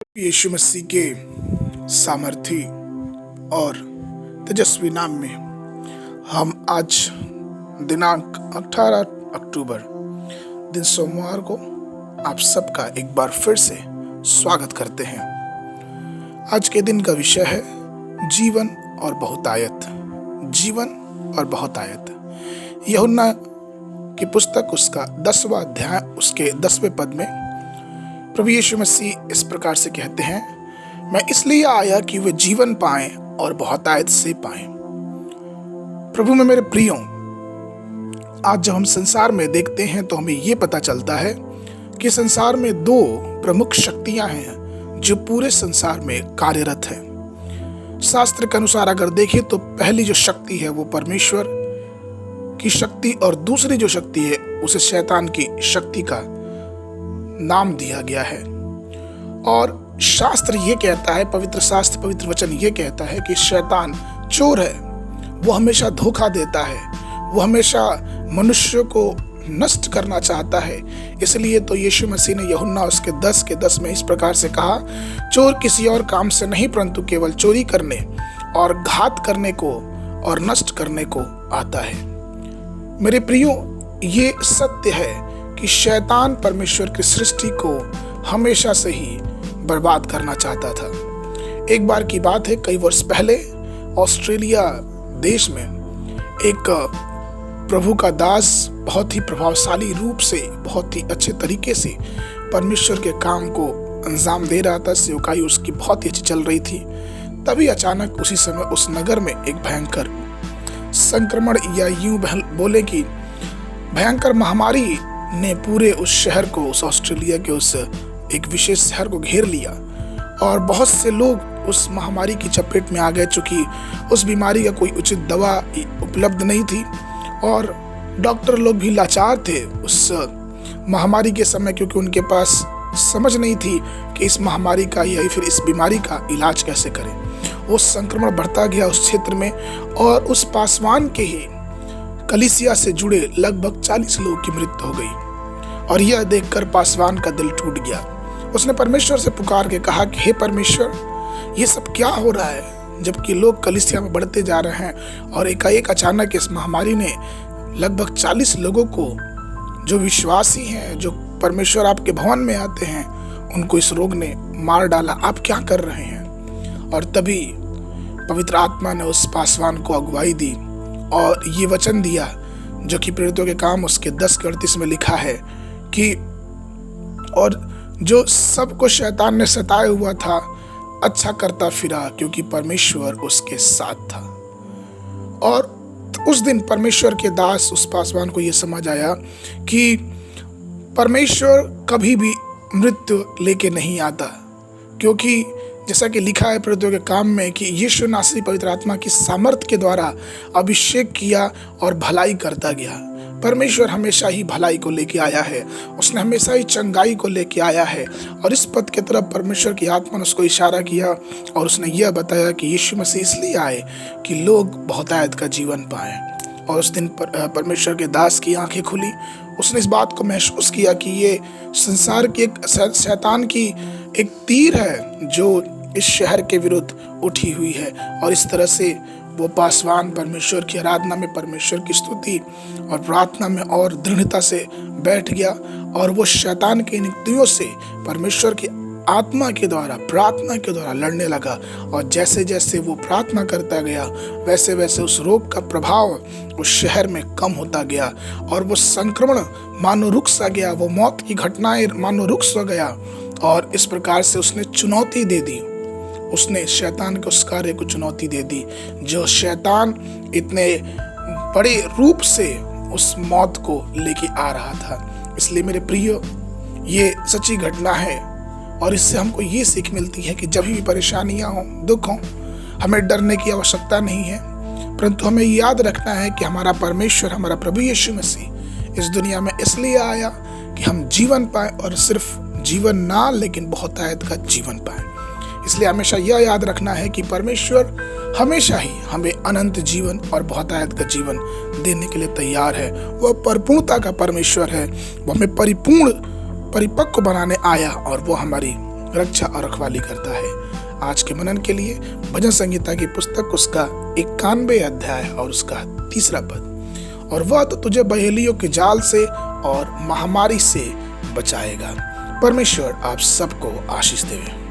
यीशु मसीह के सामर्थी और तेजस्वी नाम में हम आज दिनांक 18 अक्टूबर दिन सोमवार को आप सबका एक बार फिर से स्वागत करते हैं। आज के दिन का विषय है जीवन और बहुतायत। जीवन और बहुतायत। यूहन्ना की पुस्तक उसका 10वां अध्याय उसके 10वें पद में प्रभु यीशु मसीह इस प्रकार से कहते हैं, मैं इसलिए आया कि वे जीवन पाएं और बहुतायत से पाएं। प्रभु में मेरे प्रियो, आज जब हम संसार में देखते हैं तो हमें यह पता चलता है कि संसार में दो प्रमुख शक्तियां हैं जो पूरे संसार में कार्यरत हैं। शास्त्र के अनुसार अगर देखें तो पहली जो शक्ति है वो परमेश्वर की शक्ति और दूसरी जो शक्ति है उसे शैतान की शक्ति का नाम दिया गया है। और शास्त्र ये कहता है, पवित्र शास्त्र पवित्र वचन ये कहता है कि शैतान चोर है, वो हमेशा धोखा देता है, वो हमेशा मनुष्य को नष्ट करना चाहता है। इसलिए तो यीशु मसीह ने यूहन्ना उसके 10 में इस प्रकार से कहा, चोर किसी और काम से नहीं परंतु केवल चोरी करने और घात करने को और नष्ट करने को आता है। मेरे प्रियो, ये सत्य है कि शैतान परमेश्वर की सृष्टि को हमेशा से ही बर्बाद करना चाहता था। एक बार की बात है, कई वर्ष पहले ऑस्ट्रेलिया देश में एक प्रभु का दास बहुत ही प्रभावशाली रूप से, बहुत ही अच्छे तरीके से परमेश्वर के काम को अंजाम दे रहा था। सेवकाई उसकी बहुत ही अच्छी चल रही थी। तभी अचानक उसी समय उस नगर में एक भयंकर संक्रमण या यूं बोले कि भयंकर महामारी ने पूरे उस शहर को, उस ऑस्ट्रेलिया के उस एक विशेष शहर को घेर लिया और बहुत से लोग उस महामारी की चपेट में आ गए। चूंकि उस बीमारी का कोई उचित दवा उपलब्ध नहीं थी और डॉक्टर लोग भी लाचार थे उस महामारी के समय, क्योंकि उनके पास समझ नहीं थी कि इस महामारी का या फिर इस बीमारी का इलाज कैसे करें। वो संक्रमण बढ़ता गया उस क्षेत्र में और उस पासवान के ही कलीसिया से जुड़े लगभग 40 लोगों की मृत्यु हो गई। और यह देखकर पासवान का दिल टूट गया। उसने परमेश्वर से पुकार के कहा कि हे परमेश्वर, ये सब क्या हो रहा है, जबकि लोग कलीसिया में बढ़ते जा रहे हैं और एकाएक अचानक इस महामारी ने लगभग 40 लोगों को, जो विश्वासी हैं, जो परमेश्वर आपके भवन में आते हैं, उनको इस रोग ने मार डाला। आप क्या कर रहे हैं? और तभी पवित्र आत्मा ने उस पासवान को अगुवाई दी और ये वचन दिया जो कि प्रेरितों के काम उसके 10:38 में लिखा है कि और जो सबको शैतान ने सताया हुआ था अच्छा करता फिरा, क्योंकि परमेश्वर उसके साथ था। और उस दिन परमेश्वर के दास उस पासवान को यह समझ आया कि परमेश्वर कभी भी मृत्यु लेके नहीं आता, क्योंकि जैसा कि लिखा है प्रेरितों के काम में कि यीशु नासरी पवित्र आत्मा की सामर्थ के द्वारा अभिषेक किया और भलाई करता गया। परमेश्वर हमेशा ही भलाई को लेके आया है, उसने हमेशा ही चंगाई को लेके आया है। और इस पद की तरफ परमेश्वर की आत्मा ने उसको इशारा किया और उसने यह बताया कि यीशु मसीह इसलिए आए कि लोग बहुतायत का जीवन पाएं। और उस दिन परमेश्वर के दास की आंखें खुली। उसने इस बात को महसूस किया कि ये संसार की एक शैतान की एक तीर है जो इस शहर के विरुद्ध उठी हुई है। और इस तरह से वो पासवान परमेश्वर की आराधना में, परमेश्वर की स्तुति और प्रार्थना में और दृढ़ता से बैठ गया और वो शैतान की नीतियों से परमेश्वर की आत्मा के द्वारा, प्रार्थना के द्वारा लड़ने लगा। और जैसे जैसे वो प्रार्थना करता गया वैसे वैसे उस रोग का प्रभाव उस शहर में कम होता गया और वो संक्रमण मानो रुक सा गया, वो मौत की घटनाएं मानो रुक सा गया। और इस प्रकार से उसने चुनौती दे दी, उसने शैतान के उस कार्य को चुनौती दे दी जो शैतान इतने बड़े रूप से उस मौत को लेके आ रहा था। इसलिए मेरे प्रियो, ये सच्ची घटना है और इससे हमको ये सीख मिलती है कि जब भी परेशानियां हो, दुख हो, हमें डरने की आवश्यकता नहीं है, परंतु हमें याद रखना है कि हमारा परमेश्वर, हमारा प्रभु यीशु मसीह इस दुनिया में इसलिए आया कि हम जीवन पाए और सिर्फ जीवन ना, लेकिन बहुतायत का जीवन पाए। इसलिए हमेशा यह याद रखना है कि परमेश्वर हमेशा ही हमें अनंत जीवन और बहुतायत का जीवन देने के लिए तैयार है। वह परिपूर्णता का परमेश्वर है, वो हमें परिपूर्ण परिपक्व बनाने आया और वो हमारी रक्षा और रखवाली करता है। आज के मनन के लिए भजन संहिता की पुस्तक उसका 91 अध्याय और उसका 3 पद। और वह तो तुझे बहेलियों के जाल से और महामारी से बचाएगा। परमेश्वर आप सबको आशीष देवे।